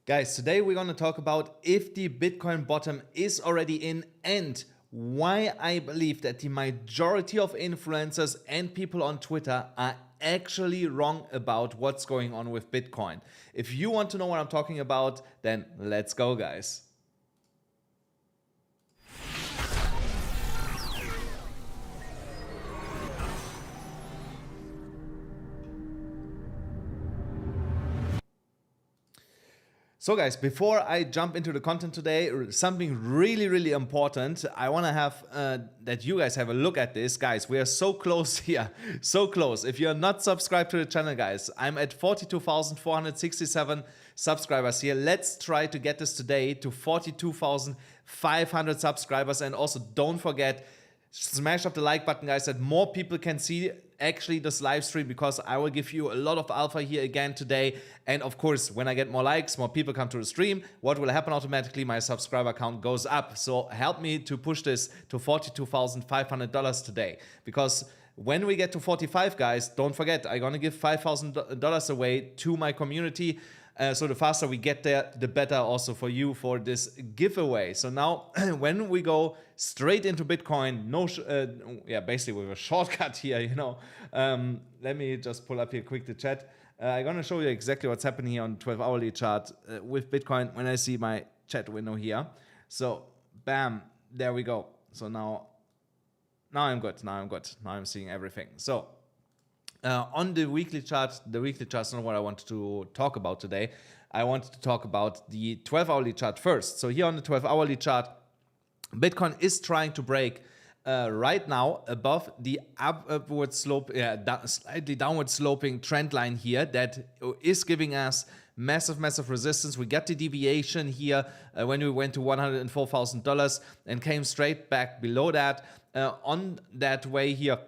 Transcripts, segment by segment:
Guys, today we're going to talk about if the Bitcoin bottom is already in and why I believe that the majority of influencers and people on Twitter are actually wrong about what's going on with Bitcoin. If you want to know what I'm talking about, then let's go, guys. So guys, before I jump into the content today, something really important. I want to have that you guys have a look at this. Guys, we are so close here, so close. If you're not subscribed to the channel, guys, I'm at 42,467 subscribers here. Let's try to get this today to 42,500 subscribers. And also don't forget, smash up the like button, guys, that more people can see actually this live stream, because I will give you a lot of alpha here again today. And of course, when I get more likes, more people come to the stream, what will happen automatically? My subscriber count goes up. So help me to push this to $42,500 today, because when we get to 45, guys, don't forget, I'm gonna give $5,000 away to my community. So the faster we get there, the better also for you for this giveaway. So now when we go straight into Bitcoin, basically with a shortcut here, you know. Let me just pull up here quick the chat. I'm going to show you exactly what's happening here on 12-hourly chart with Bitcoin when I see my chat window here. So bam, there we go. So now I'm good. Now I'm seeing everything. So on the weekly chart, is not what I wanted to talk about today. I wanted to talk about the 12-hourly chart first. So here on the 12-hourly chart, Bitcoin is trying to break right now above the upward slope, slightly downward sloping trend line here that is giving us massive resistance. We got the deviation here when we went to $104,000 and came straight back below that. On that way here,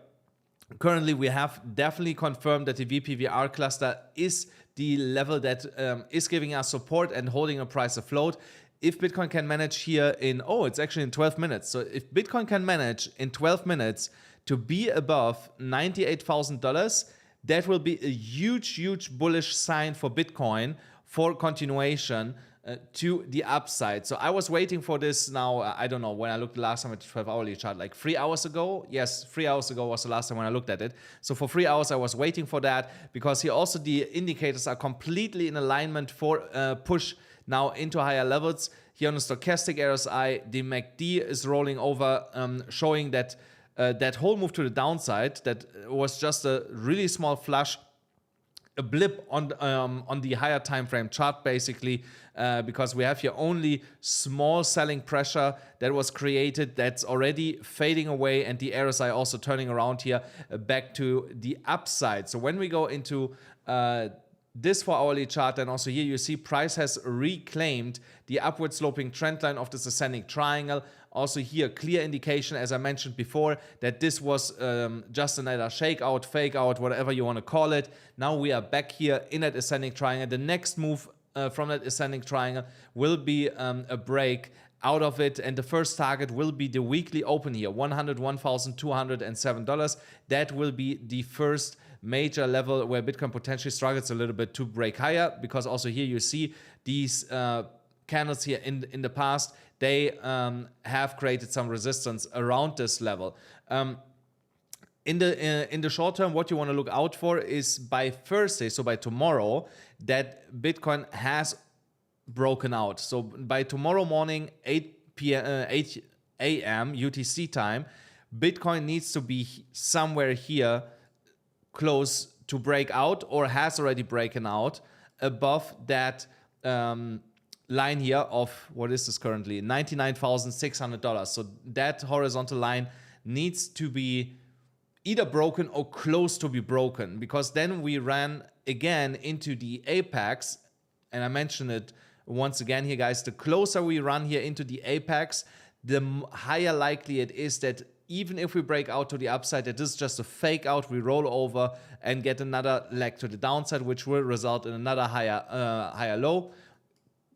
currently, we have definitely confirmed that the VPVR cluster is the level that is giving us support and holding a price afloat. If Bitcoin can manage here in, it's actually in 12 minutes. So if Bitcoin can manage in 12 minutes to be above $98,000, that will be a huge bullish sign for Bitcoin for continuation to the upside. So I was waiting for this now, I don't know, when I looked last time at the 12-hourly chart, like 3 hours ago. Yes, 3 hours ago was the last time when I looked at it. So for 3 hours, I was waiting for that, because here also the indicators are completely in alignment for push now into higher levels. Here on the stochastic RSI, the MACD is rolling over, showing that that whole move to the downside, that was just a really small flush, a blip on the higher time frame chart, basically, because we have here only small selling pressure that was created that's already fading away, and the RSI also turning around here back to the upside. So when we go into this 4-hourly chart, and also here you see price has reclaimed the upward sloping trend line of this ascending triangle. Also here, clear indication, as I mentioned before, that this was just another shakeout, fake out, whatever you want to call it. Now we are back here in that ascending triangle. The next move from that ascending triangle will be a break out of it, and the first target will be the weekly open here, $101,207. That will be the first major level where Bitcoin potentially struggles a little bit to break higher, because also here you see these candles here in the past, they have created some resistance around this level. In the short term, what you want to look out for is by Thursday, so by tomorrow, that Bitcoin has broken out. So by tomorrow morning, 8 a.m. UTC time, Bitcoin needs to be somewhere here close to break out, or has already broken out above that line here of, what is this currently, $99,600. So that horizontal line needs to be either broken or close to be broken, because then we ran again into the apex. And I mentioned it once again here, guys, the closer we run here into the apex, the higher likely it is that even if we break out to the upside, that this is just a fake out, we roll over and get another leg to the downside, which will result in another higher low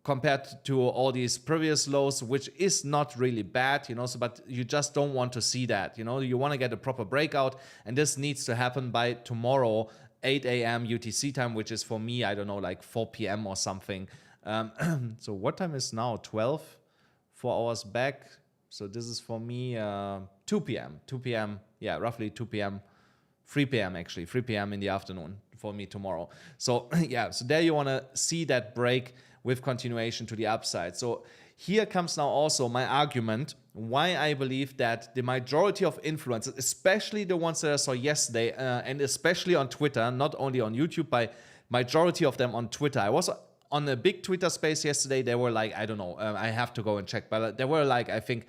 compared to all these previous lows, which is not really bad, you know. So, but you just don't want to see that, you know. You want to get a proper breakout, and this needs to happen by tomorrow, 8 a.m. UTC time, which is for me, I don't know, like 4 p.m. or something So what time is now? 12, 4 hours back. So this is for me 2 p.m. 2 p.m. Yeah, roughly 2 p.m. 3 p.m. actually, 3 p.m. in the afternoon for me tomorrow. So yeah, so there you want to see that break with continuation to the upside. So here comes now also my argument why I believe that the majority of influencers, especially the ones that I saw yesterday, and especially on Twitter, not only on YouTube, but majority of them on Twitter. I was on a big Twitter space yesterday. There were like, I don't know, I have to go and check, but there were like, I think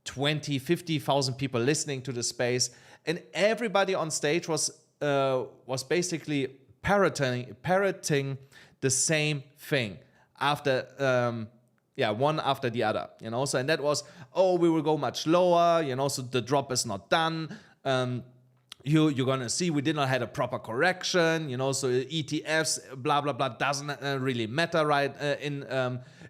20, 50,000 people listening to the space, and everybody on stage was basically parroting the same thing after one after the other, you know. So, and that was, oh, we will go much lower, you know, so the drop is not done. You're gonna see we did not have a proper correction, you know, so ETFs, blah blah blah, doesn't really matter, right?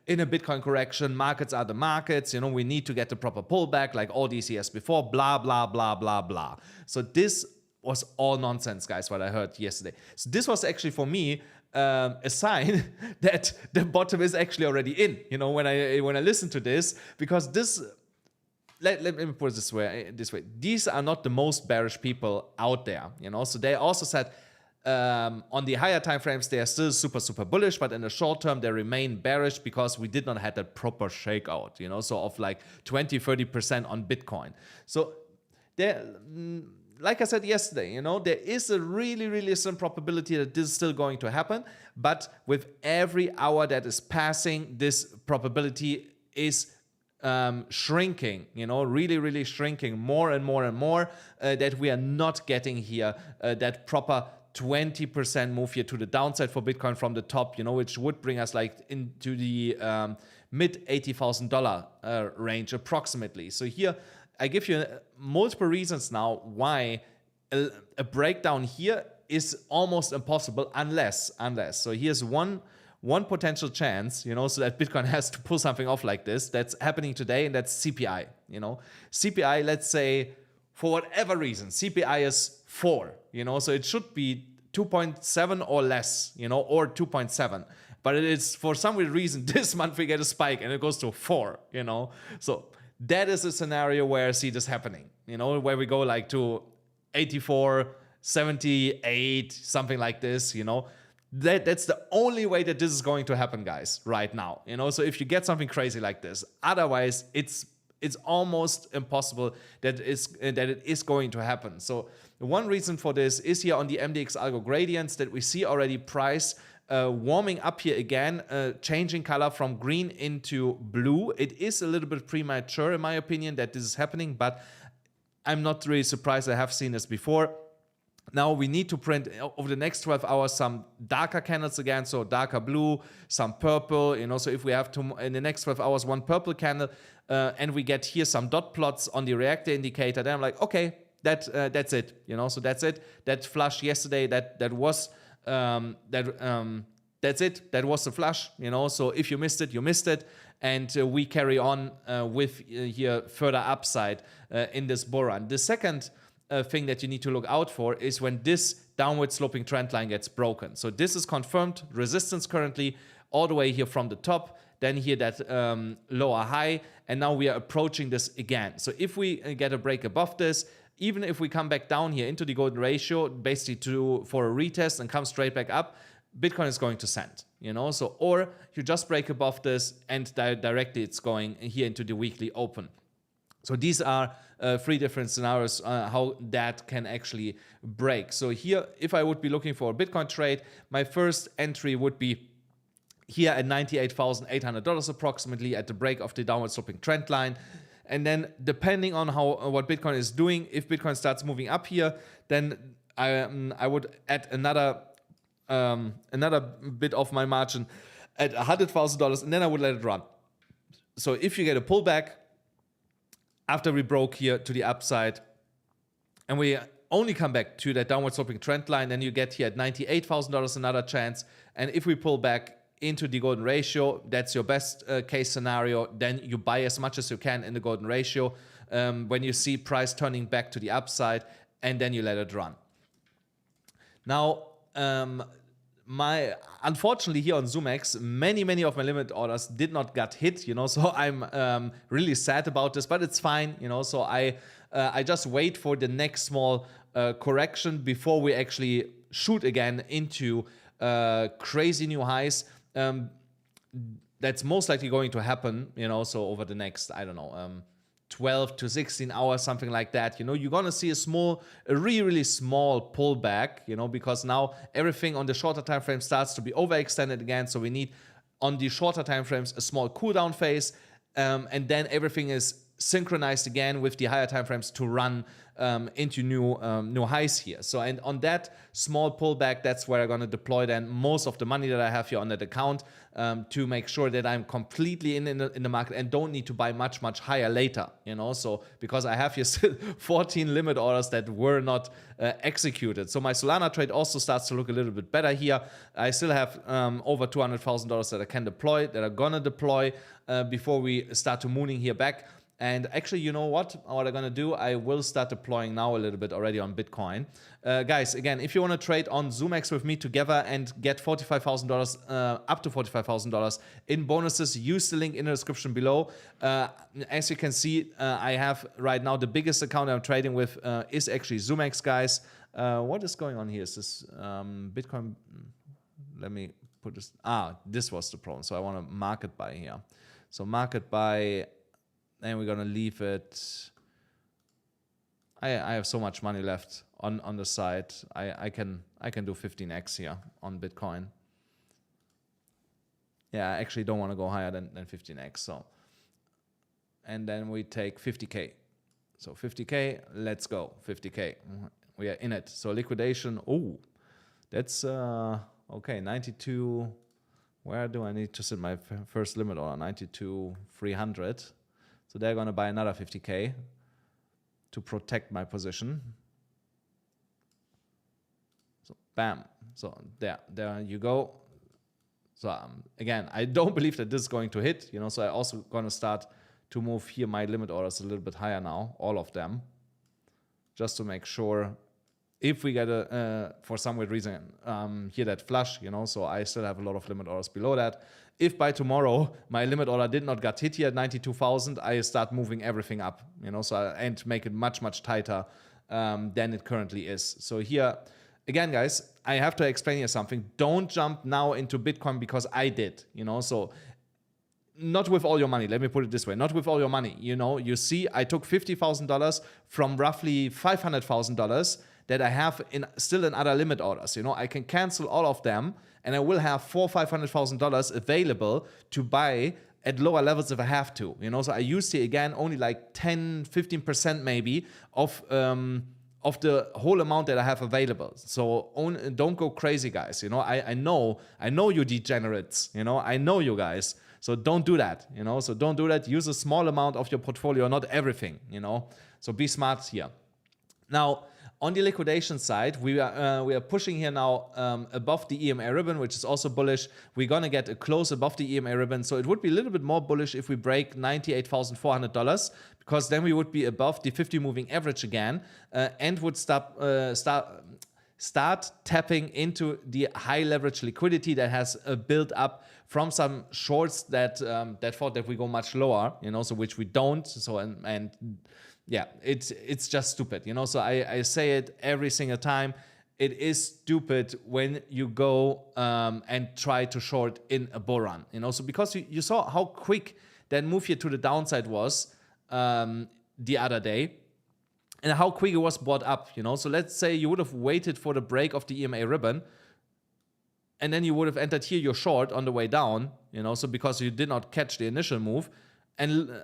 In a Bitcoin correction, markets are the markets, you know, we need to get the proper pullback like all these years before, blah blah blah blah blah. So this was all nonsense, guys, what I heard yesterday. So this was actually for me a sign that the bottom is actually already in, you know, when I listen to this, because this. Let me put it this way. These are not the most bearish people out there, you know. So they also said on the higher time frames they are still super bullish, but in the short term they remain bearish because we did not have that proper shakeout, you know. So of like 20-30% on Bitcoin. So there, like I said yesterday, you know, there is a really slim probability that this is still going to happen, but with every hour that is passing, this probability is shrinking, you know, really shrinking more and more, that we are not getting here that proper 20% move here to the downside for Bitcoin from the top, you know, which would bring us like into the mid $80,000 range approximately. So here I give you multiple reasons now why a breakdown here is almost impossible unless. So here's one potential chance, you know, so that Bitcoin has to pull something off like this. That's happening today, and that's CPI, you know. CPI, let's say, for whatever reason, CPI is 4, you know, so it should be 2.7 or less, you know, or 2.7. But it is, for some weird reason, this month we get a spike and it goes to 4, you know. So that is a scenario where I see this happening, you know, where we go like to 84, 78, something like this, you know. That's the only way that this is going to happen, guys, right now, you know. So if you get something crazy like this, otherwise it's almost impossible that it is going to happen. So one reason for this is here on the MDX algo gradients that we see already price warming up here again, changing color from green into blue. It is a little bit premature in my opinion that this is happening, but I'm not really surprised. I have seen this before. Now we need to print over the next 12 hours some darker candles again, so darker blue, some purple, you know. So if we have in the next 12 hours one purple candle, and we get here some dot plots on the reactor indicator, then I'm like, okay, that's it, you know. So that's it. That flush yesterday, that's it. That was the flush, you know. So if you missed it, you missed it, and we carry on with here further upside in this bull run. The second thing that you need to look out for is when this downward sloping trend line gets broken. So this is confirmed resistance currently all the way here from the top, then here that lower high, and now we are approaching this again. So if we get a break above this, even if we come back down here into the golden ratio, basically for a retest and come straight back up, Bitcoin is going to send, you know. So, or you just break above this and directly it's going here into the weekly open. So these are 3 different scenarios how that can actually break. So here, if I would be looking for a Bitcoin trade, my first entry would be here at $98,800 approximately at the break of the downward sloping trend line. And then depending on what Bitcoin is doing, if Bitcoin starts moving up here, then I would add another bit of my margin at $100,000, and then I would let it run. So if you get a pullback after we broke here to the upside and we only come back to that downward sloping trend line, then you get here at $98,000 another chance. And if we pull back into the golden ratio, that's your best case scenario, then you buy as much as you can in the golden ratio when you see price turning back to the upside, and then you let it run. Now, unfortunately here on ZoomX, many of my limit orders did not get hit, you know, so I'm really sad about this, but it's fine, you know, so I just wait for the next small correction before we actually shoot again into crazy new highs. That's most likely going to happen, you know, so over the next, I don't know, 12 to 16 hours, something like that. You know, you're gonna see a really small pullback, you know, because now everything on the shorter time frame starts to be overextended again. So we need on the shorter time frames a small cool down phase, and then everything is synchronized again with the higher time frames to run into new highs here. So, and on that small pullback, that's where I'm going to deploy then most of the money that I have here on that account, to make sure that I'm completely in the market and don't need to buy much higher later, you know. So because I have here still 14 limit orders that were not executed. So my Solana trade also starts to look a little bit better here. I still have over $200,000 that I can deploy, that I'm gonna deploy before we start to mooning here back. And actually, you know what I'm going to do? I will start deploying now a little bit already on Bitcoin. Guys, again, if you want to trade on ZoomX with me together and get $45,000, up to $45,000 in bonuses, use the link in the description below. As you can see, I have right now the biggest account I'm trading with is actually ZoomX, guys. What is going on here? Is this Bitcoin? Let me put this. This was the problem. So I want to market buy here. So market buy. And we're gonna leave it. I have so much money left on the side. I can do 15x here on Bitcoin. Yeah, I actually don't want to go higher than 15x. So, and then we take 50k. So 50k, let's go. 50k, we are in it. So liquidation. Oh, that's okay. 92. Where do I need to set my first limit order? 92,300. So they're going to buy another 50k to protect my position. So bam. So there you go. So again, I don't believe that this is going to hit, you know, so I also going to start to move here my limit orders a little bit higher now, all of them, just to make sure if we get for some weird reason here that flush, you know, so I still have a lot of limit orders below that. If by tomorrow my limit order did not get hit here at 92,000, I start moving everything up, you know, so and make it much tighter than it currently is. So here, again, guys, I have to explain here something. Don't jump now into Bitcoin because I did, you know, so not with all your money. Let me put it this way. Not with all your money. You know, you see, I took $50,000 from roughly $500,000 that I have still in other limit orders. You know, I can cancel all of them and I will have $400,000-$500,000 available to buy at lower levels if I have to. You know, so I used here again only like 10-15% maybe of the whole amount that I have available. So don't go crazy, guys. You know, I know you degenerates. You know, I know you guys. So don't do that. You know, so don't do that. Use a small amount of your portfolio, not everything. You know, so be smart here. Now, on the liquidation side, we are pushing here now above the EMA ribbon, which is also bullish. We're gonna get a close above the EMA ribbon, so it would be a little bit more bullish if we break $98,400, because then we would be above the 50 moving average again, and would start tapping into the high leverage liquidity that has built up from some shorts that thought that we go much lower, you know, so which we don't. So and yeah, it's just stupid, you know. So I say it every single time. It is stupid when you go and try to short in a bull run, you know. So because you saw how quick that move here to the downside was the other day, and how quick it was bought up, you know. So let's say you would have waited for the break of the EMA ribbon, and then you would have entered here your short on the way down, you know. So because you did not catch the initial move, and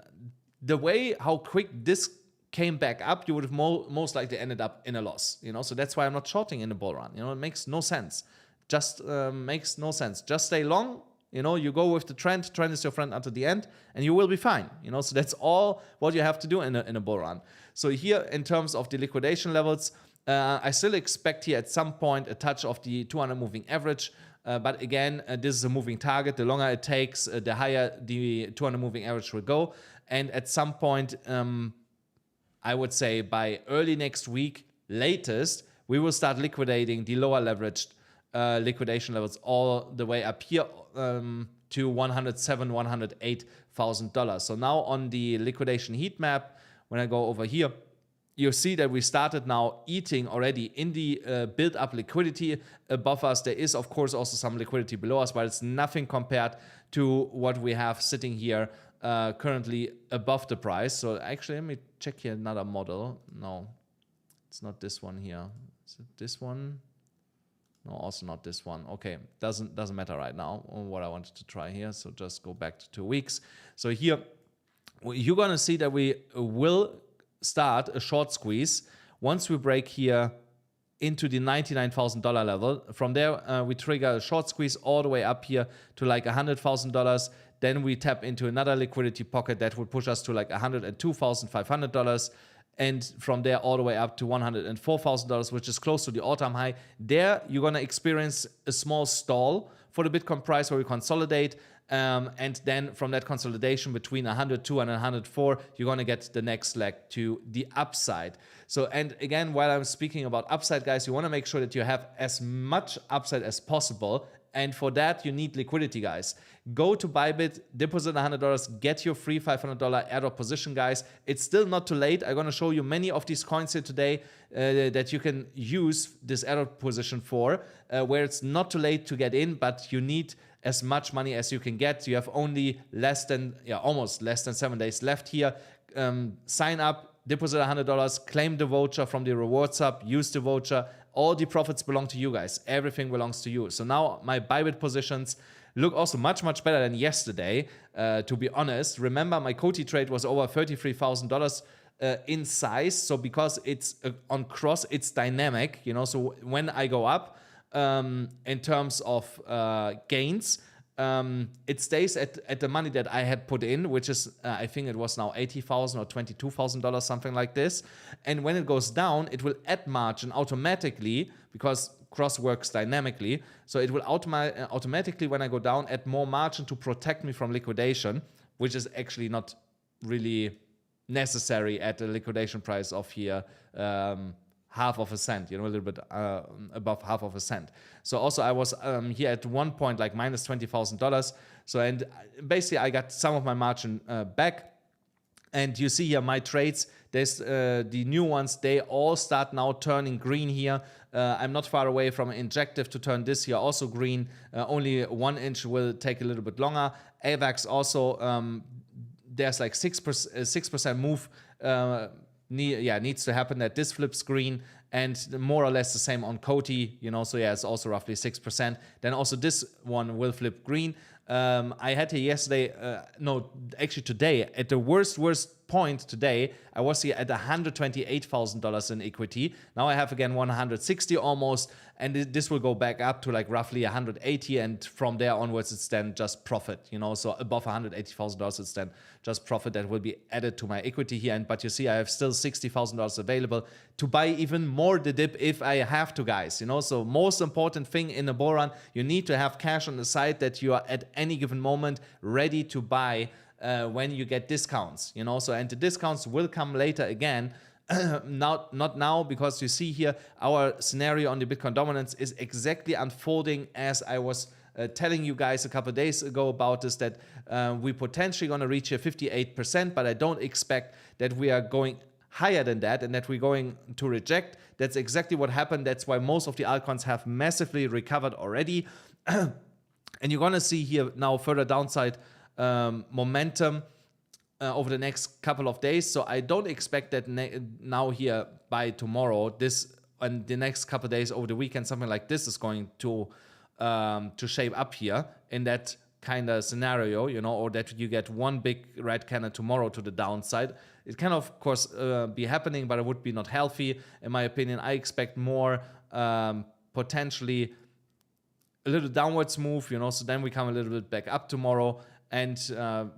the way how quick this came back up, you would have most likely ended up in a loss, you know. So that's why I'm not shorting in the bull run, you know. It makes no sense. Just makes no sense. Just stay long, you know. You go with the trend. Trend is your friend until the end, and you will be fine, you know. So that's all what you have to do in a bull run. So here, in terms of the liquidation levels, I still expect here at some point a touch of the 200 moving average. But again, this is a moving target. The longer it takes, the higher the 200 moving average will go. And at some point, I would say by early next week, latest, we will start liquidating the lower leveraged liquidation levels all the way up here to $107,000, $108,000. So now on the liquidation heat map, when I go over here, you see that we started now eating already in the build-up liquidity above us. There is, of course, also some liquidity below us, but it's nothing compared to what we have sitting here currently above the price. So actually, let me check here another model. No, it's not this one here. Is it this one? No, also not this one. Okay, doesn't matter right now what I wanted to try here. So just go back to 2 weeks. So here, you're going to see that we will start a short squeeze once we break here into the $99,000 level. From there, we trigger a short squeeze all the way up here to like $100,000. Then we tap into another liquidity pocket that would push us to like $102,500. And from there all the way up to $104,000, which is close to the all-time high. There, you're going to experience a small stall for the Bitcoin price where we consolidate. And then from that consolidation between 102 and 104, you're going to get the next leg to the upside. So, and again, while I'm speaking about upside, guys, you want to make sure that you have as much upside as possible. And for that, you need liquidity, guys. Go to Bybit, deposit $100, get your free $500 airdrop position, guys. It's still not too late. I'm going to show you many of these coins here today that you can use this airdrop position for, where it's not too late to get in, but you need as much money as you can get. You have only almost less than 7 days left here. Sign up, deposit $100, claim the voucher from the rewards hub, use the voucher. All the profits belong to you guys. Everything belongs to you. So now my Bybit positions look also much, much better than yesterday, to be honest. Remember, my Coty trade was over $33,000 in size. So because it's on cross, it's dynamic, you know. So when I go up in terms of gains, it stays at the money that I had put in, which is, I think it was now $80,000 or $22,000, something like this. And when it goes down, it will add margin automatically because cross works dynamically. So it will automatically, when I go down, add more margin to protect me from liquidation, which is actually not really necessary at the liquidation price of here, half of a cent, you know, a little bit above half of a cent. So also I was here at one point like minus $20,000. So, and basically I got some of my margin back. And you see here my trades, there's the new ones, they all start now turning green here. I'm not far away from Injective to turn this here also green. Only 1 inch will take a little bit longer. AVAX also, there's like 6% move needs to happen that this flips green, and more or less the same on Coty, you know, so yeah, it's also roughly 6%. Then also this one will flip green. I had here yesterday, no, actually today, at the worst point today, I was here at $128,000 in equity. Now I have again 160 almost, and this will go back up to like roughly 180, and from there onwards it's then just profit, you know, so above $180,000 it's then just profit that will be added to my equity here. But you see I have still $60,000 available to buy even more the dip if I have to, guys, you know. So most important thing in a bull run, you need to have cash on the side that you are at any given moment ready to buy when you get discounts, you know. So, and the discounts will come later again. Not now, because you see here our scenario on the Bitcoin dominance is exactly unfolding as I was telling you guys a couple of days ago about this, that we potentially going to reach here 58%, but I don't expect that we are going higher than that and that we're going to reject. That's exactly what happened. That's why most of the altcoins have massively recovered already. And you're going to see here now further downside momentum over the next couple of days. So I don't expect that now here by tomorrow, this and the next couple of days over the weekend, something like this is going to shape up here in that kind of scenario, you know, or that you get one big red candle tomorrow to the downside. It can of course be happening, but it would be not healthy in my opinion. I expect more potentially a little downwards move, you know, so then we come a little bit back up tomorrow. And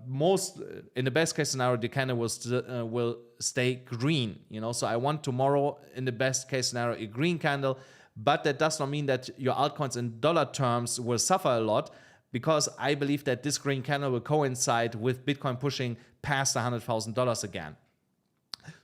most, in the best case scenario, the candle will stay green, you know. So I want tomorrow, in the best case scenario, a green candle, but that does not mean that your altcoins in dollar terms will suffer a lot, because I believe that this green candle will coincide with Bitcoin pushing past $100,000 again.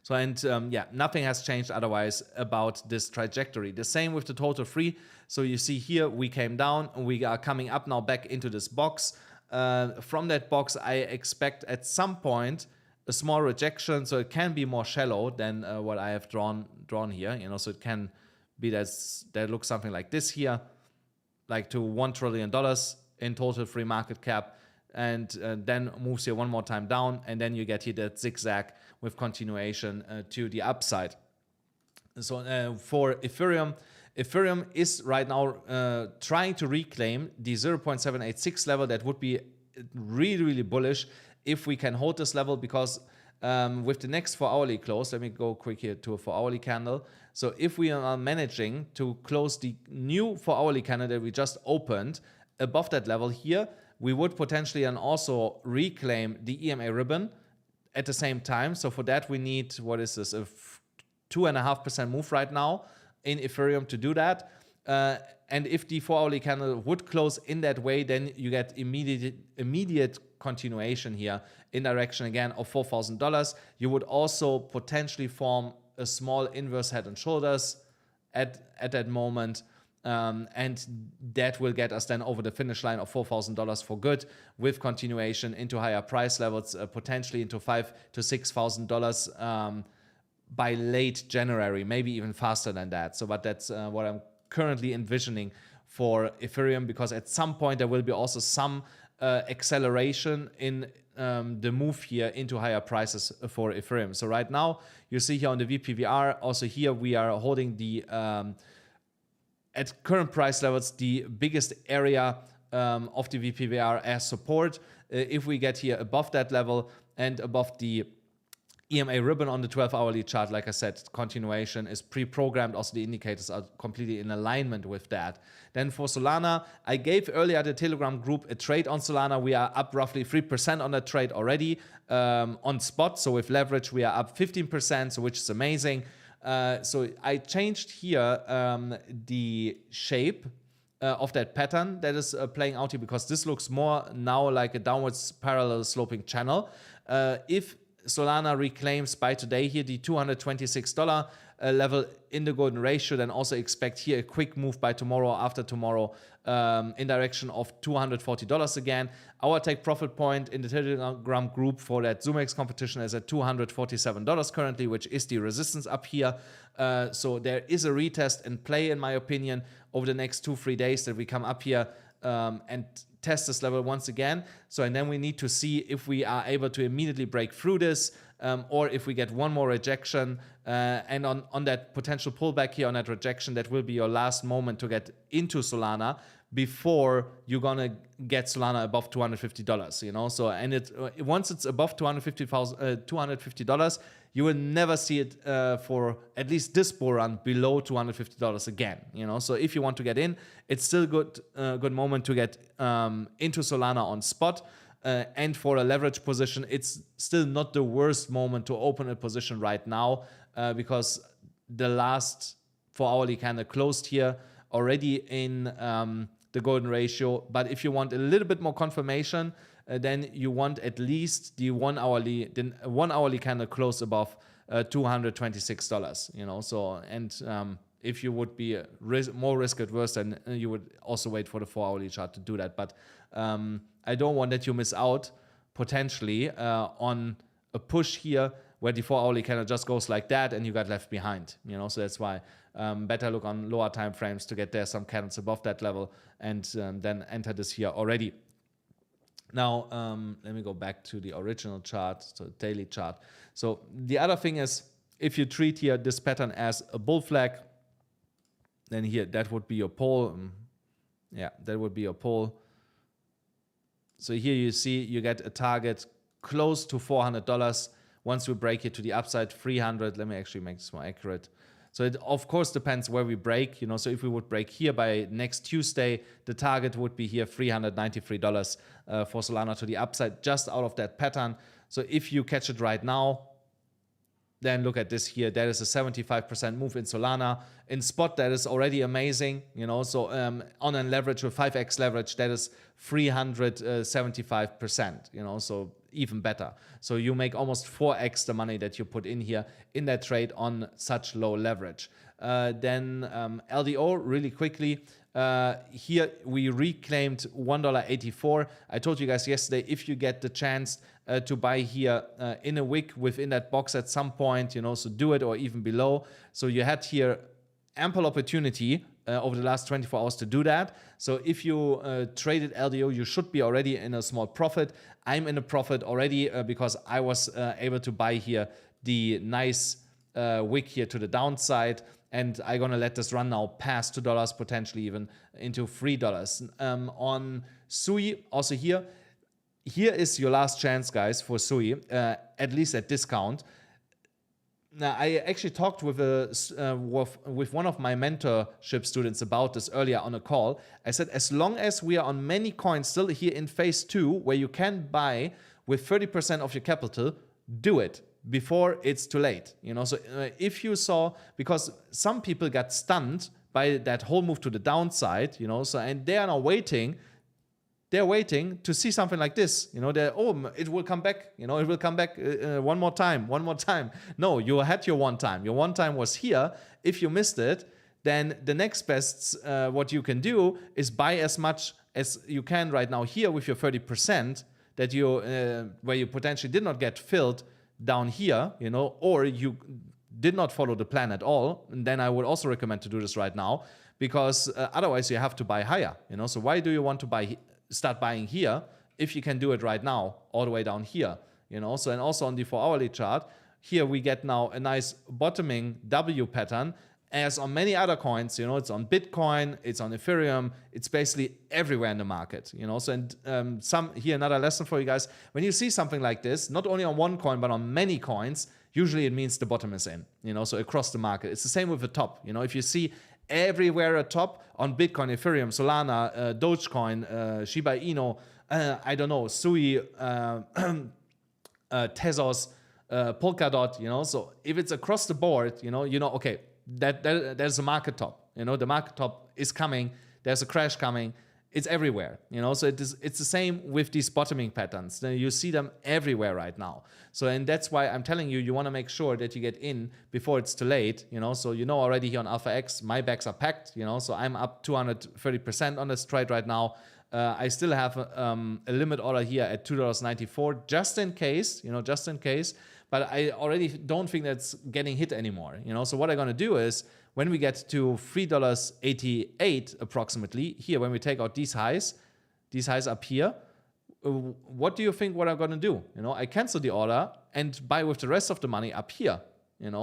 So, and yeah, nothing has changed otherwise about this trajectory. The same with the total free. So you see here, we came down and we are coming up now back into this box. From that box, I expect at some point a small rejection. So it can be more shallow than what I have drawn here. So it can be that looks something like this here, like to $1 trillion in total free market cap. And then moves here one more time down, and then you get here that zigzag with continuation to the upside. So for Ethereum is right now trying to reclaim the 0.786 level. That would be really, really bullish if we can hold this level, because with the next 4-hourly close, let me go quick here to a 4-hourly candle. So if we are managing to close the new 4-hourly candle that we just opened above that level here, we would potentially and also reclaim the EMA ribbon at the same time. So for that, we need, what is this, a 2.5% move right now in Ethereum to do that. And if the 4-hourly candle would close in that way, then you get immediate continuation here in direction again of $4,000. You would also potentially form a small inverse head and shoulders at that moment. And that will get us then over the finish line of $4,000 for good, with continuation into higher price levels, potentially into $5,000 to $6,000 by late January, maybe even faster than that. So, but that's what I'm currently envisioning for Ethereum, because at some point there will be also some acceleration in the move here into higher prices for Ethereum. So right now, you see here on the VPVR, also here we are holding the at current price levels, the biggest area of the VPVR as support. If we get here above that level and above the EMA ribbon on the 12-hourly chart, like I said, continuation is pre-programmed. Also, the indicators are completely in alignment with that. Then for Solana, I gave earlier the Telegram group a trade on Solana. We are up roughly 3% on that trade already on spot. So with leverage, we are up 15%, so which is amazing. So I changed here the shape of that pattern that is playing out here, because this looks more now like a downwards parallel sloping channel. If Solana reclaims by today here the $226 level in the golden ratio, then also expect here a quick move by tomorrow, after tomorrow, in direction of $240 again. Our take profit point in the Telegram group for that ZoomX competition is at $247 currently, which is the resistance up here. So there is a retest in play, in my opinion, over the next 2-3 days, that we come up here and test this level once again. So, and then we need to see if we are able to immediately break through this, or if we get one more rejection, and on that potential pullback here, on that rejection, that will be your last moment to get into Solana before you're gonna get Solana above $250, you know. So, and it once it's above $250, you will never see it for at least this bull run below $250 again, you know. So if you want to get in, it's still good moment to get into Solana on spot. And for a leverage position, it's still not the worst moment to open a position right now, because the last 4-hourly candle closed here already in the golden ratio. But if you want a little bit more confirmation, then you want at least the 1-hourly candle close above $226, you know. So, and if you would be more risk adverse, then you would also wait for the 4-hourly chart to do that. But I don't want that you miss out potentially on a push here where the 4-hourly candle just goes like that and you got left behind, you know. So that's why better look on lower time frames to get there some candles above that level, and then enter this here already. Now, let me go back to the original chart, so daily chart. So the other thing is, if you treat here this pattern as a bull flag, then here, that would be your pole. Yeah, that would be your pole. So here you see you get a target close to $400. Once we break it to the upside, 300. Let me actually make this more accurate. So it of course depends where we break, you know. So if we would break here by next Tuesday, the target would be here $393 for Solana to the upside, just out of that pattern. So if you catch it right now, then look at this here. That is a 75% move in Solana. In spot, that is already amazing, you know. So on a leverage with 5x leverage, that is 375%, you know. So even better. So you make almost 4x the money that you put in here in that trade on such low leverage. Then LDO, really quickly. Here we reclaimed $1.84. I told you guys yesterday, if you get the chance to buy here in a wick within that box at some point, so do it, or even below. So you had here ample opportunity over the last 24 hours to do that. So if you traded LDO, you should be already in a small profit. I'm in a profit already because I was able to buy here the nice wick here to the downside. And I'm going to let this run now past $2, potentially even into $3. On SUI, also here is your last chance, guys, for SUI, at least at discount. Now, I actually talked with one of my mentorship students about this earlier on a call. I said, as long as we are on many coins still here in phase 2, where you can buy with 30% of your capital, do it before it's too late. So if you saw, because some people got stunned by that whole move to the downside, so, and they are now waiting. They're waiting to see something like this. It will come back. It will come back one more time. No, you had your one time. Your one time was here. If you missed it, then the next best what you can do is buy as much as you can right now here with your 30% that you where you potentially did not get filled down here, or you did not follow the plan at all. And then I would also recommend to do this right now, because otherwise you have to buy higher. So why do you want to start buying here if you can do it right now all the way down here? So, and also on the 4-hourly chart, here we get now a nice bottoming W pattern, as on many other coins. It's on Bitcoin, it's on Ethereum, it's basically everywhere in the market. So, and here another lesson for you guys: when you see something like this, not only on one coin but on many coins, usually it means the bottom is in. So across the market, it's the same with the top. If you see everywhere a top on Bitcoin, Ethereum, Solana, Dogecoin, Shiba Inu, I don't know, SUI, Tezos, Polkadot, so if it's across the board, okay, there's a market top. The market top is coming. There's a crash coming. It's everywhere. So it's the same with these bottoming patterns. You see them everywhere right now. So, and that's why I'm telling you, you want to make sure that you get in before it's too late. So already here on Alpha X, my bags are packed. So I'm up 230% on this trade right now. I still have a limit order here at $2.94 just in case. Just in case. But I already don't think that's getting hit anymore. So what I'm going to do is, when we get to $3.88 approximately, here, when we take out these highs up here, what do you think what I'm going to do? I cancel the order and buy with the rest of the money up here.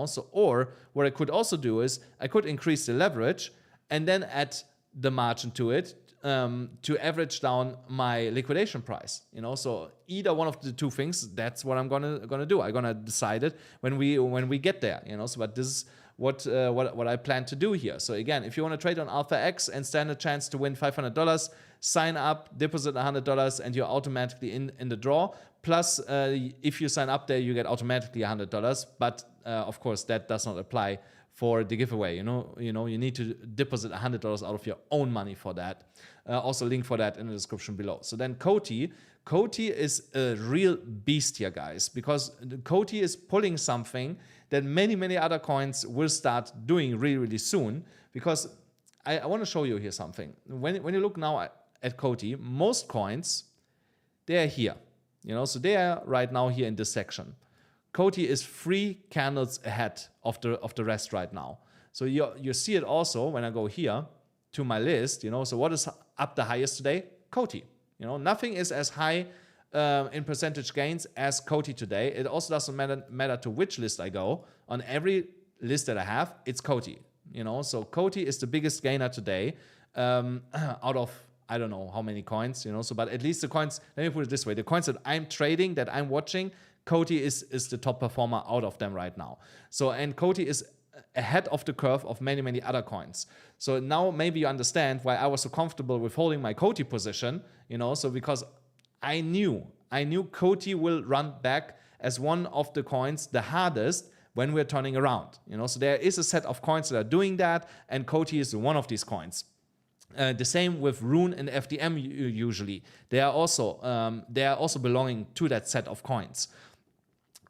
So, or what I could also do is I could increase the leverage and then add the margin to it to average down my liquidation price. So either one of the two things, that's what I'm gonna do. I'm gonna decide it when we get there. So, but this is what I plan to do here. So again, if you want to trade on Alpha X and stand a chance to win $500, sign up, deposit $100, and you're automatically in the draw. Plus, if you sign up there, you get automatically $100. But of course, that does not apply for the giveaway. You need to deposit $100 out of your own money for that. Also, link for that in the description below. So then Coty is a real beast here, guys, because Coty is pulling something that many other coins will start doing really, really soon. Because I want to show you here something. When you look now at Coty, most coins, they're here. So they are right now here in this section. Coty is 3 candles ahead of the rest right now. So you see it also when I go here to my list. So what is up the highest today? Coty. Nothing is as high in percentage gains as Coty today. It also doesn't matter to which list I go. On every list that I have, it's Coty. So Coty is the biggest gainer today out of I don't know how many coins. So but at least the coins. Let me put it this way: the coins that I'm trading, that I'm watching, Coty is the top performer out of them right now. So, and Coty is ahead of the curve of many other coins. So now maybe you understand why I was so comfortable with holding my Coty position, so because I knew Coty will run back as one of the coins the hardest when we're turning around. So there is a set of coins that are doing that, and Coty is one of these coins. The same with Rune and FDM usually. They are also belonging to that set of coins.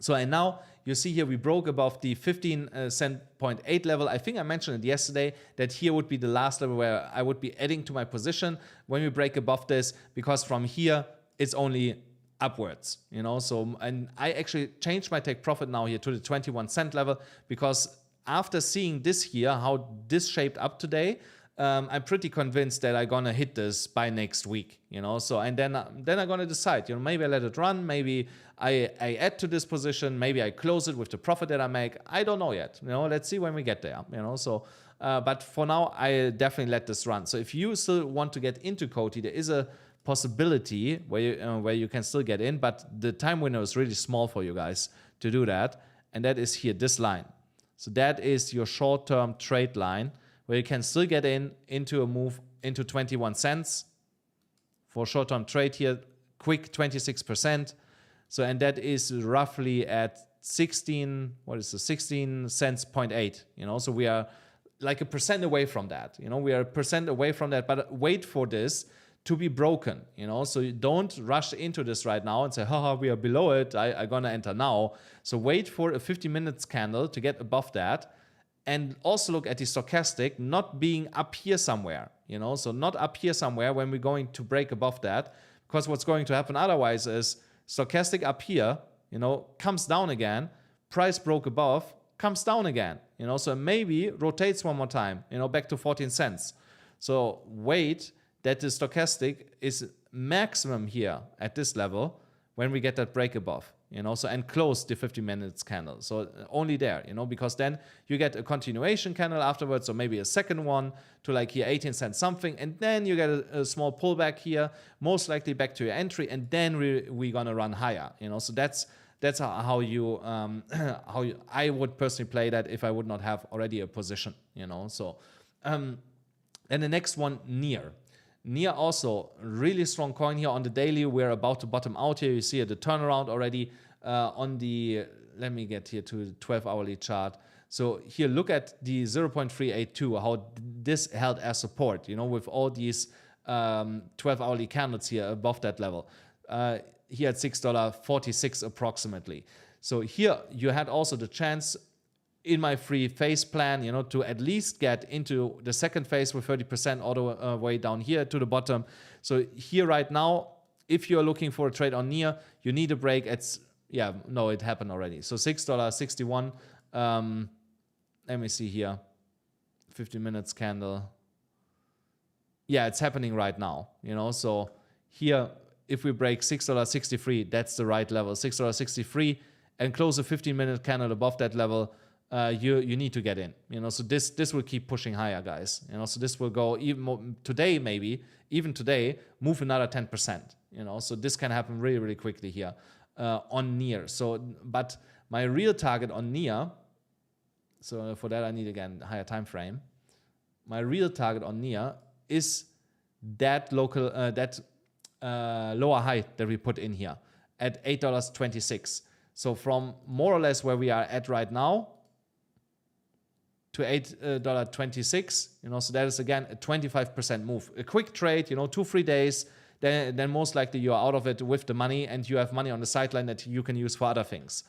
So and now you see here we broke above the 15 cent 0.8 level. I think I mentioned it yesterday that here would be the last level where I would be adding to my position when we break above this, because from here it's only upwards, you know. So, and I actually changed my take profit now here to the 21 cent level, because after seeing this here, how this shaped up today, I'm pretty convinced that I'm gonna hit this by next week, you know. So, and then I'm gonna decide, you know, maybe I let it run, maybe I add to this position, maybe I close it with the profit that I make. I don't know yet, you know. Let's see when we get there, you know. So, but for now, I definitely let this run. So, if you still want to get into Coty, there is a possibility where you can still get in, but the time window is really small for you guys to do that, and that is here, this line. So that is your short-term trade line, where you can still get into a move into 21 cents for short-term trade here, quick 26%. So, and that is roughly at 16 cents 0.8, you know. So we are like a percent away from that, you know. We are a percent away from that, but wait for this to be broken, you know. So you don't rush into this right now and say, haha, we are below it, I'm gonna enter now. So wait for a 50 minutes candle to get above that, and also look at the stochastic not being up here somewhere, you know. So not up here somewhere when we're going to break above that, because what's going to happen otherwise is stochastic up here, you know, comes down again, price broke above, comes down again, you know. So maybe rotates one more time, you know, back to 14 cents. So wait that the stochastic is maximum here at this level when we get that break above, you know, so, and close the 50 minutes candle. So only there, you know, because then you get a continuation candle afterwards, or maybe a second one to like here 18 cents something, and then you get a small pullback here, most likely back to your entry, and then we're gonna run higher, you know. So that's how I would personally play that if I would not have already a position, you know. So and the next one, Near also really strong coin here on the daily. We're about to bottom out here. You see the turnaround already on the, let me get here to the 12 hourly chart. So here, look at the 0.382, how this held as support, you know, with all these 12 hourly candles here above that level. Here at $6.46 approximately. So here you had also the chance in my free phase plan, you know, to at least get into the second phase with 30% all the way down here to the bottom. So here right now, if you're looking for a trade on Near, you need a break at, yeah, no, it happened already. So $6.61. Let me see here, 50 minutes candle. Yeah, it's happening right now, you know. So here, if we break $6.63, that's the right level, $6.63, and close a 15-minute candle above that level. You need to get in, you know. So this will keep pushing higher, guys, you know. So this will go even more today, maybe even today, move another 10%, you know. So this can happen really, really quickly here on Near. So, but my real target on Near, so for that I need again a higher time frame. My real target on Near is that local lower high that we put in here at $8.26. So from more or less where we are at right now to $8.26, you know, so that is again a 25% move. A quick trade, you know, 2-3 days, then most likely you're out of it with the money, and you have money on the sideline that you can use for other things.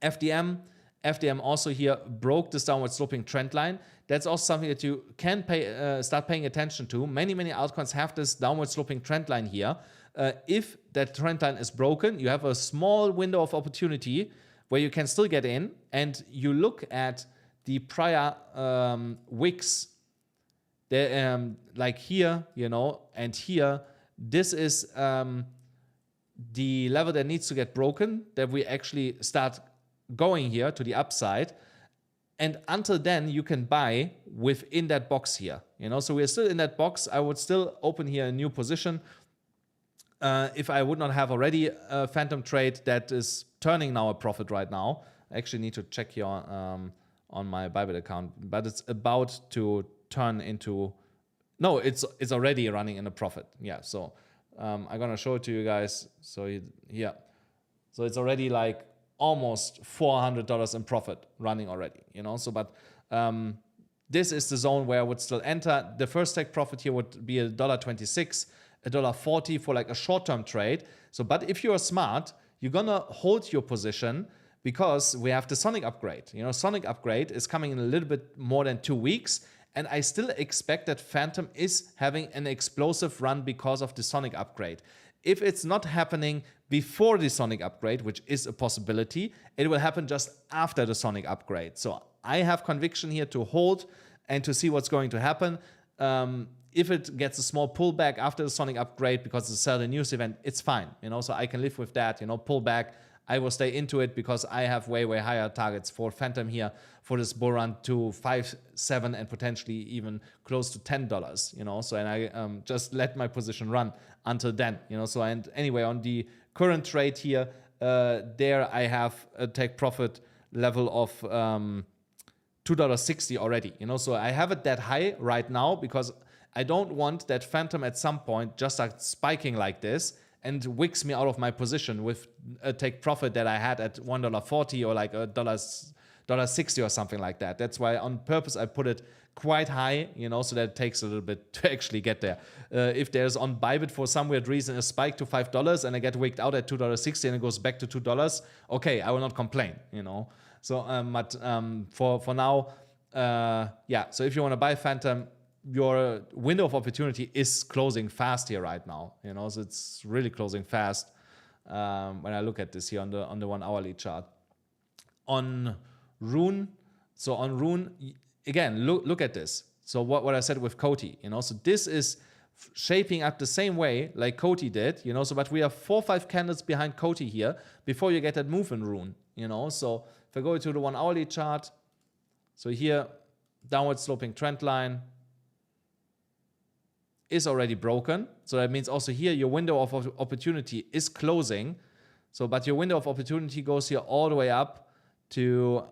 FDM also here broke this downward sloping trend line. That's also something that you can start paying attention to. Many altcoins have this downward sloping trend line here. If that trend line is broken, you have a small window of opportunity where you can still get in, and you look at the prior wicks, like here, you know, and here, this is the level that needs to get broken, that we actually start going here to the upside. And until then, you can buy within that box here, you know. So we're still in that box. I would still open here a new position if I would not have already a phantom trade that is turning now a profit right now. I actually need to check here on my Bybit account, but it's about to turn into, no, it's already running in a profit. Yeah, so I'm gonna show it to you guys. So here, so it's already like almost $400 in profit running already, you know. So, but this is the zone where I would still enter. The first take profit here would be $1.26, $1.40 for like a short-term trade. So, but if you're smart, you're gonna hold your position because we have the Sonic upgrade. You know, Sonic upgrade is coming in a little bit more than 2 weeks. And I still expect that Phantom is having an explosive run because of the Sonic upgrade. If it's not happening before the Sonic upgrade, which is a possibility, it will happen just after the Sonic upgrade. So I have conviction here to hold and to see what's going to happen. If it gets a small pullback after the Sonic upgrade because it's a sell the news event, it's fine. You know, so I can live with that. You know, pull back. I will stay into it because I have way, way higher targets for Phantom here for this bull run to $5, $7, and potentially even close to $10. You know, so and I just let my position run until then. You know, so and anyway, on the current trade here, there I have a take profit level of $2.60 already. You know, so I have it that high right now because I don't want that Phantom at some point just starts spiking like this and wicks me out of my position with a take profit that I had at $1.40 or like $1.60 or something like that. That's why on purpose I put it quite high, you know, so that it takes a little bit to actually get there. If there's on Bybit for some weird reason a spike to $5 and I get wicked out at $2.60 and it goes back to $2, okay, I will not complain, you know. So, but for now, yeah. So if you want to buy Phantom, your window of opportunity is closing fast here right now, you know, so it's really closing fast when I look at this here on the 1 hourly chart. On Rune, so on Rune, again, look at this. So what I said with Coty, you know, so this is shaping up the same way like Coty did, you know, so but we have 4 or 5 candles behind Coty here before you get that move in Rune, you know. So if I go to the 1 hourly chart, so here, downward sloping trend line is already broken. So that means also here your window of opportunity is closing. So, but your window of opportunity goes here all the way up to,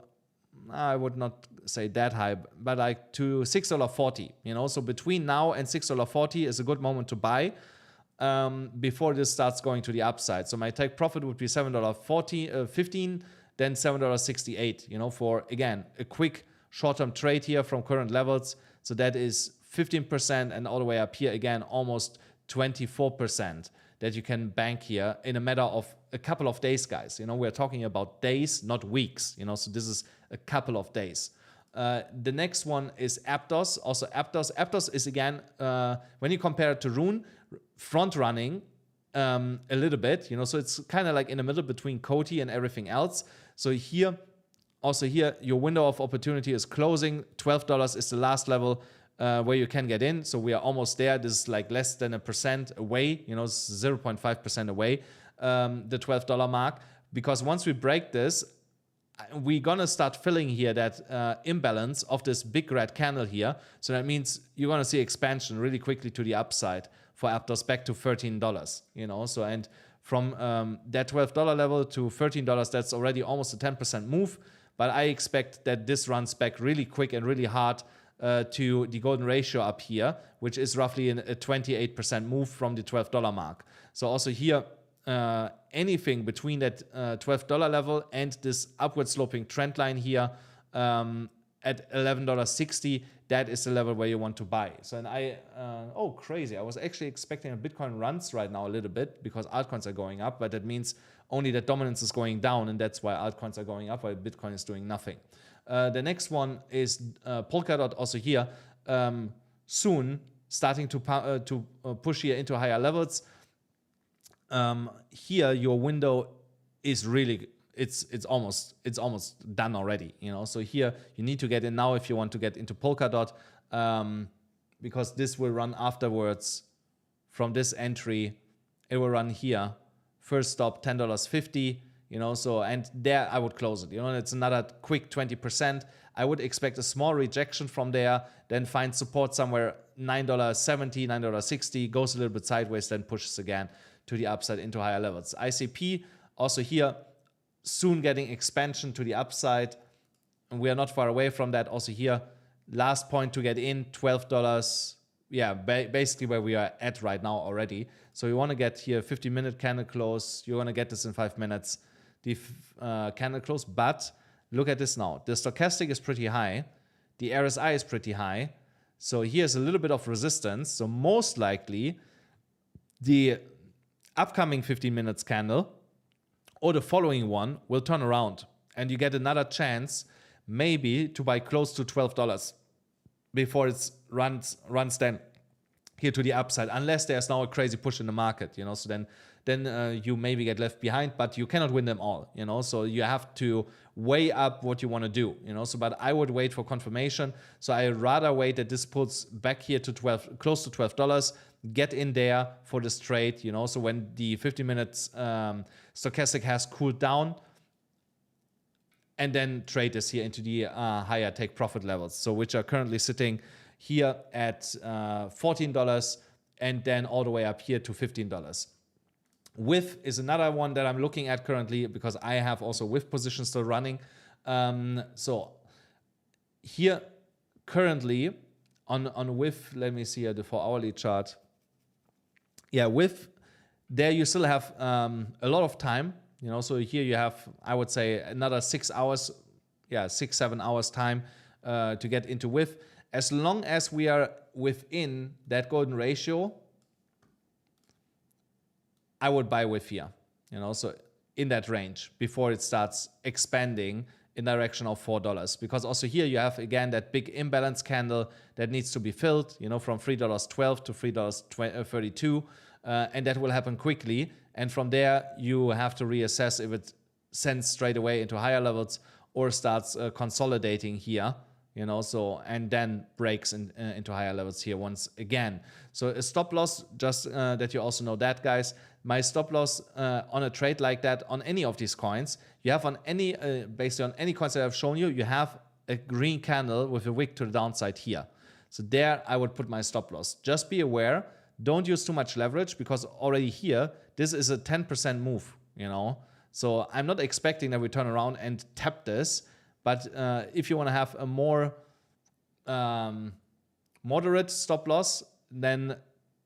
I would not say that high, but like to $6.40, you know. So between now and $6.40 is a good moment to buy before this starts going to the upside. So my take profit would be $7.15, then $7.68, you know, for, again, a quick short-term trade here from current levels. So that is 15%, and all the way up here again almost 24% that you can bank here in a matter of a couple of days, guys. You know, we're talking about days, not weeks, you know, so this is a couple of days. The next one is Aptos. Also Aptos is again, when you compare it to Rune, front running a little bit, you know, so it's kind of like in the middle between Coty and everything else. So here, also here, your window of opportunity is closing. $12 is the last level where you can get in. So we are almost there. This is like less than 1% away, you know, 0.5% away, the $12 mark. Because once we break this, we're gonna start filling here that imbalance of this big red candle here. So that means you're gonna see expansion really quickly to the upside for Aptos back to $13, you know. So, and from that $12 level to $13, that's already almost a 10% move. But I expect that this runs back really quick and really hard to the golden ratio up here, which is roughly a 28% move from the $12 mark. So also here, anything between that $12 level and this upward sloping trend line here at $11.60, that is the level where you want to buy. So, and oh, crazy. I was actually expecting a Bitcoin runs right now a little bit because altcoins are going up, but that means only that dominance is going down, and that's why altcoins are going up while Bitcoin is doing nothing. The next one is Polkadot, also here, soon starting to push here into higher levels. Here your window is really, it's almost done already, you know. So here you need to get in now if you want to get into Polkadot, because this will run afterwards from this entry. It will run here. First stop $10.50, you know. So, and there I would close it, you know. It's another quick 20%. I would expect a small rejection from there, then find support somewhere $9.70, $9.60, goes a little bit sideways, then pushes again to the upside into higher levels. ICP also here soon getting expansion to the upside, and we are not far away from that. Also here, last point to get in, $12. Yeah, basically where we are at right now already. So you want to get here 50-minute candle close. You want to get this in 5 minutes, the candle close. But look at this now. The stochastic is pretty high. the RSI is pretty high. So here's a little bit of resistance. So most likely the upcoming 15 minutes candle or the following one will turn around and you get another chance maybe to buy close to $12 before it runs then here to the upside, unless there's now a crazy push in the market, you know. So then you maybe get left behind, but you cannot win them all, you know. So you have to weigh up what you want to do, you know. So, but I would wait for confirmation. So I rather wait that this pulls back here to close to $12, get in there for this trade, you know. So when the 50 minutes stochastic has cooled down, and then trade this here into the higher take profit levels, so which are currently sitting here at $14 and then all the way up here to $15. WIF is another one that I'm looking at currently because I have also WIF positions still running. So here currently on WIF, let me see here the 4-hourly chart. Yeah, WIF, there you still have a lot of time, you know. So here you have, I would say, another 6 hours, 6-7 hours time to get into WIF. As long as we are within that golden ratio, I would buy WIF here, you know, so in that range before it starts expanding in direction of $4. Because also here you have, again, that big imbalance candle that needs to be filled, you know, from $3.12 to $3.32. And that will happen quickly. And from there, you have to reassess if it sends straight away into higher levels or starts consolidating here, you know, so, and then breaks into higher levels here once again. So a stop loss, just that you also know that, guys. My stop loss on a trade like that on any of these coins, you have on any, basically on any coins that I've shown you, you have a green candle with a wick to the downside here. So there I would put my stop loss. Just be aware, don't use too much leverage, because already here, this is a 10% move, you know. So I'm not expecting that we turn around and tap this, but if you want to have a more moderate stop loss, then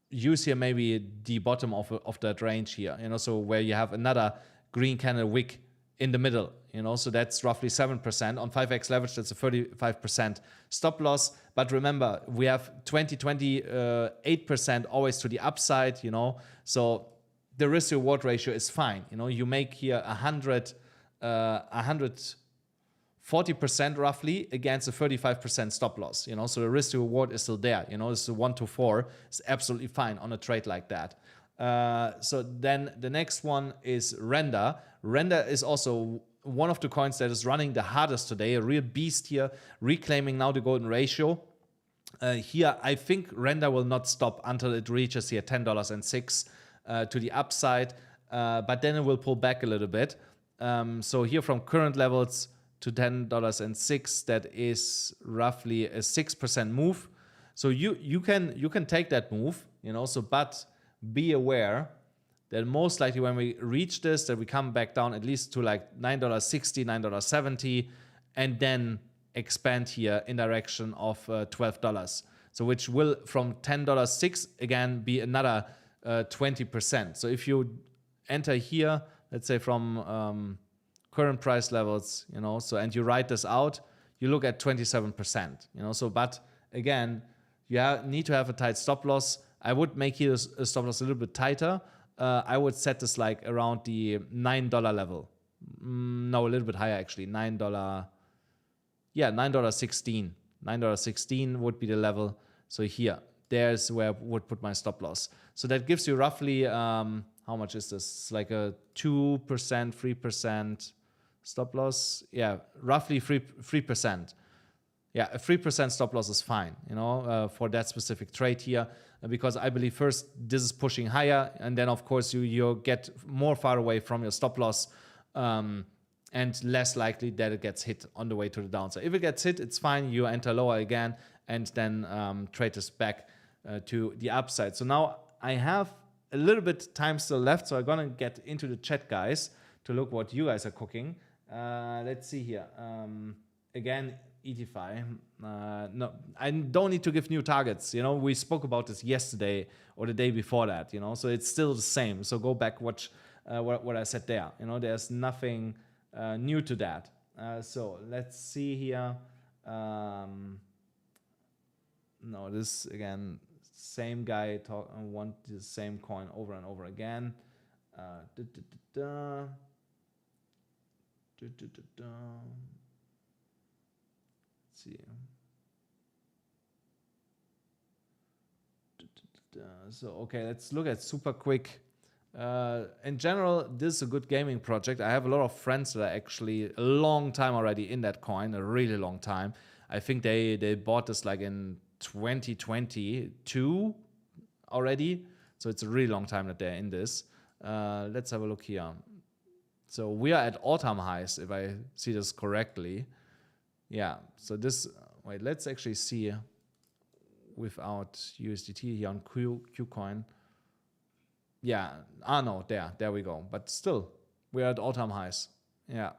use here maybe the bottom of that range here, you know, so where you have another green candle wick in the middle, you know, so that's roughly 7%. On 5x leverage, that's a 35% stop loss. But remember, we have 28% always to the upside, you know, so the risk to reward ratio is fine. You know, you make here 140% roughly against a 35% stop loss, you know, so the risk to reward is still there, you know, it's a 1 to 4, it's absolutely fine on a trade like that. So then the next one is Render. Render is also one of the coins that is running the hardest today, a real beast here, reclaiming now the golden ratio. Here, I think Render will not stop until it reaches here $10.06 to the upside, but then it will pull back a little bit. So here from current levels to $10.06, that is roughly a 6% move. So you can take that move, you know. So but be aware that most likely when we reach this, that we come back down at least to like $9.60, $9.70, and then expand here in direction of $12. So which will from $10.06 again be another 20%. So if you enter here, let's say from current price levels, you know, so, and you write this out, you look at 27%, you know. So but again, you need to have a tight stop loss. I would make here a stop loss a little bit tighter. I would set this like around the $9 level. No, a little bit higher actually. $9. Yeah, $9.16. $9.16 would be the level. So here, there's where I would put my stop loss. So that gives you roughly, how much is this? Like a 2%, 3% stop loss. Yeah, roughly 3%. Yeah, a 3% stop loss is fine, you know, for that specific trade here, because I believe first this is pushing higher, and then of course you get more far away from your stop loss, and less likely that it gets hit on the way to the downside. If it gets hit, it's fine. You enter lower again, and then trade this back to the upside. So now I have a little bit time still left, so I'm gonna get into the chat, guys, to look what you guys are cooking. Let's see here. Again, ETFi. No, I don't need to give new targets. You know, we spoke about this yesterday or the day before that. You know, so it's still the same. So go back, watch what I said there. You know, there's nothing new to that. So let's see here. No, this again, same guy want the same coin over and over again. Let's see. So okay, let's look at super quick. In general, this is a good gaming project. I have a lot of friends that are actually a long time already in that coin, a really long time. I think they bought this like in 2022 already. So it's a really long time that they're in this. Let's have a look here. So we are at all-time highs, if I see this correctly. Yeah, so this, wait, let's actually see without USDT here on Qcoin. Yeah, no, there we go. But still, we're at all-time highs. Yeah,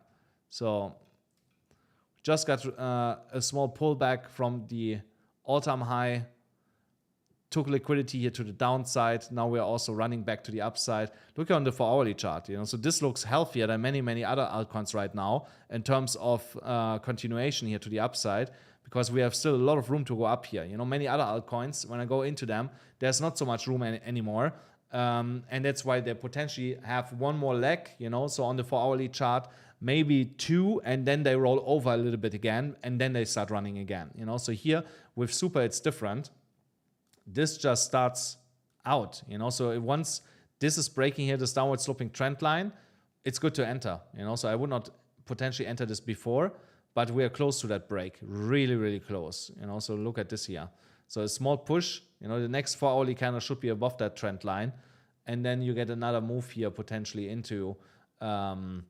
so just got a small pullback from the all-time high, took liquidity here to the downside. Now we're also running back to the upside. Look on the 4-hourly chart, so this looks healthier than many other altcoins right now in terms of continuation here to the upside, because we have still a lot of room to go up here. Many other altcoins, when I go into them, there's not so much room anymore. And that's why they potentially have one more leg, so on the 4-hourly chart, maybe two, and then they roll over a little bit again, and then they start running again, so here with Super, it's different. This just starts out, so once this is breaking here, this downward sloping trend line, it's good to enter, so I would not potentially enter this before, but we are close to that break, really close, so look at this here. So a small push, the next 4-hourly candle should be above that trend line. And then you get another move here potentially into the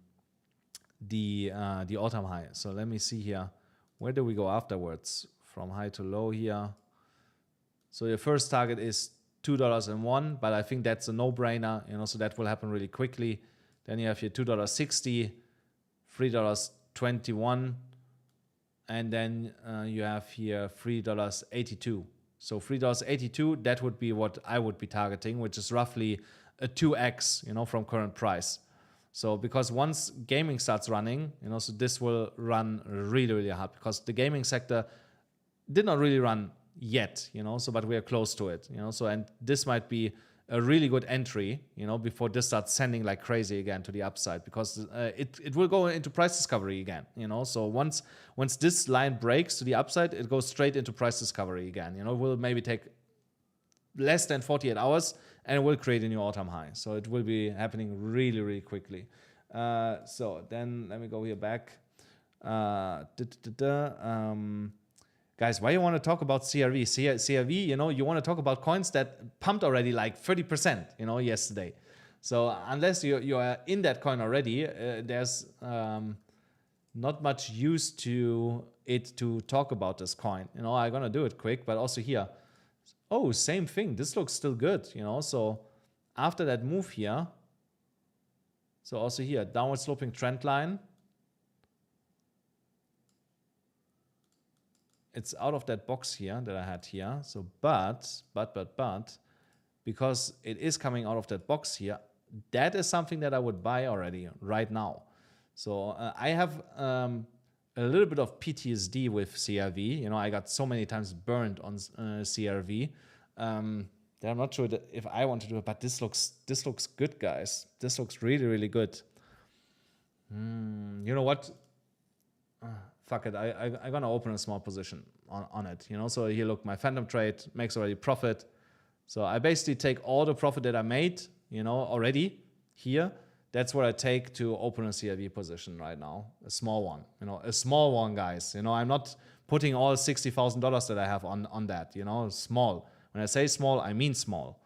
all-time high. So let me see here. Where do we go afterwards? From high to low here. So your first target is $2.01, but I think that's a no-brainer, so that will happen really quickly. Then you have your $2.60, $3.21, and then you have here $3.82. So $3.82, that would be what I would be targeting, which is roughly a 2x, from current price. So because once gaming starts running, so this will run really hard, because the gaming sector did not really run yet, so but we are close to it, so, and this might be a really good entry, before this starts sending like crazy again to the upside, because it will go into price discovery again, so once this line breaks to the upside, it goes straight into price discovery again, it will maybe take less than 48 hours and it will create a new all-time high, so it will be happening really quickly. So then let me go here back. Guys, why you want to talk about CRV? CRV, you want to talk about coins that pumped already like 30%, yesterday. So unless you are in that coin already, there's not much use to it to talk about this coin. I'm going to do it quick, but also here. Oh, same thing. This looks still good, so after that move here, so also here, downward sloping trend line. It's out of that box here that I had here. So, but, because it is coming out of that box here, that is something that I would buy already right now. So I have a little bit of PTSD with CRV. I got so many times burned on CRV. That I'm not sure if I want to do it, but this looks good, guys. This looks really good. You know what? Fuck it, I'm gonna open a small position on it, so here, look, my phantom trade makes already profit. So I basically take all the profit that I made, already here. That's what I take to open a CRV position right now, a small one, guys. I'm not putting all $60,000 that I have on that, small. When I say small, I mean small.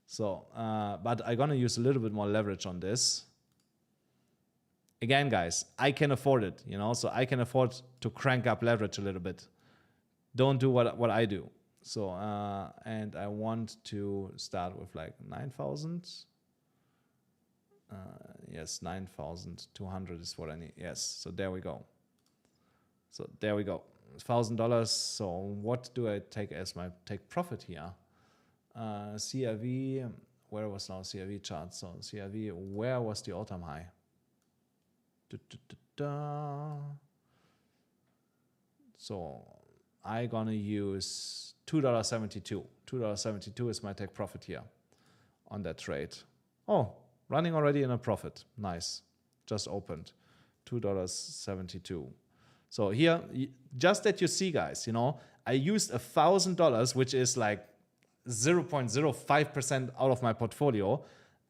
So, but I'm gonna use a little bit more leverage on this. Again, guys, I can afford it, so I can afford to crank up leverage a little bit. Don't do what I do. So, and I want to start with like 9,000. Yes, 9,200 is what I need. Yes, so there we go. So there we go, $1,000. So what do I take as my take profit here? CRV, where was now CRV chart? So CRV, where was the all-time high? So I'm gonna use $2.72. $2.72 is my take profit here on that trade. Oh, running already in a profit. Nice. Just opened. $2.72. So here, just that you see, guys, you know, I used $1,000, which is like 0.05% out of my portfolio.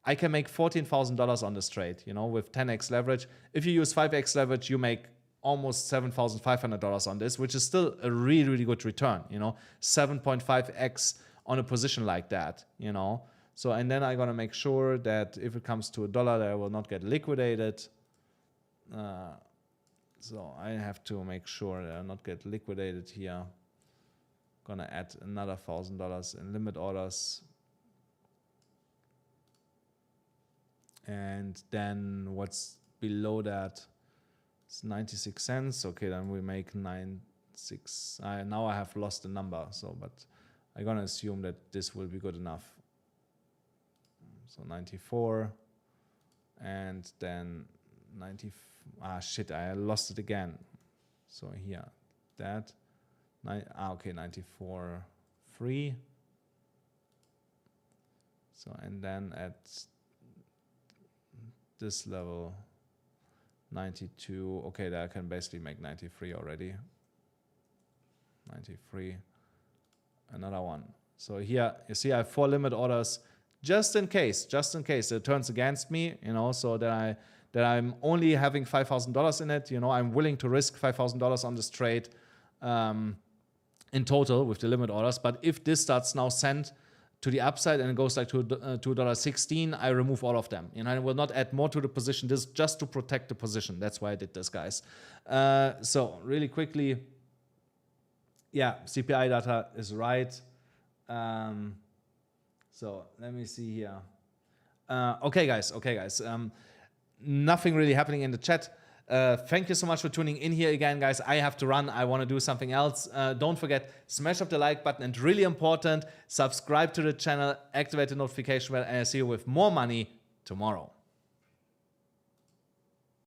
I can make $14,000 on this trade, you know, with 10x leverage. If you use 5x leverage, you make almost $7,500 on this, which is still a really, really good return, you know, 7.5x on a position like that, you know. So, and then I'm gonna make sure that if it comes to $1, that I will not get liquidated. So I have to make sure that I not get liquidated here. Gonna add another $1,000 in limit orders. And then what's below that? It's 96 cents. Okay, then we make 96. Now I have lost the number. So, but I'm gonna assume that this will be good enough. So 94, and then 90. Ah, shit! I lost it again. So here, that. Okay, 94 free. So, and then at this level, 92. Okay, there I can basically make 93 already. 93. Another one. So here, you see I have 4 limit orders just in case it turns against me, you know, so that I'm only having $5,000 in it, you know, I'm willing to risk $5,000 on this trade in total with the limit orders. But if this starts now send to the upside and it goes like to $1.16, I remove all of them. You know, I will not add more to the position. This is just to protect the position. That's why I did this, guys. So really quickly, yeah, CPI data is right. So let me see here. Okay, guys. Nothing really happening in the chat. Thank you so much for tuning in here again, guys. I have to run. I want to do something else. Don't forget, smash up the like button, and really important, subscribe to the channel, activate the notification bell, and I'll see you with more money tomorrow.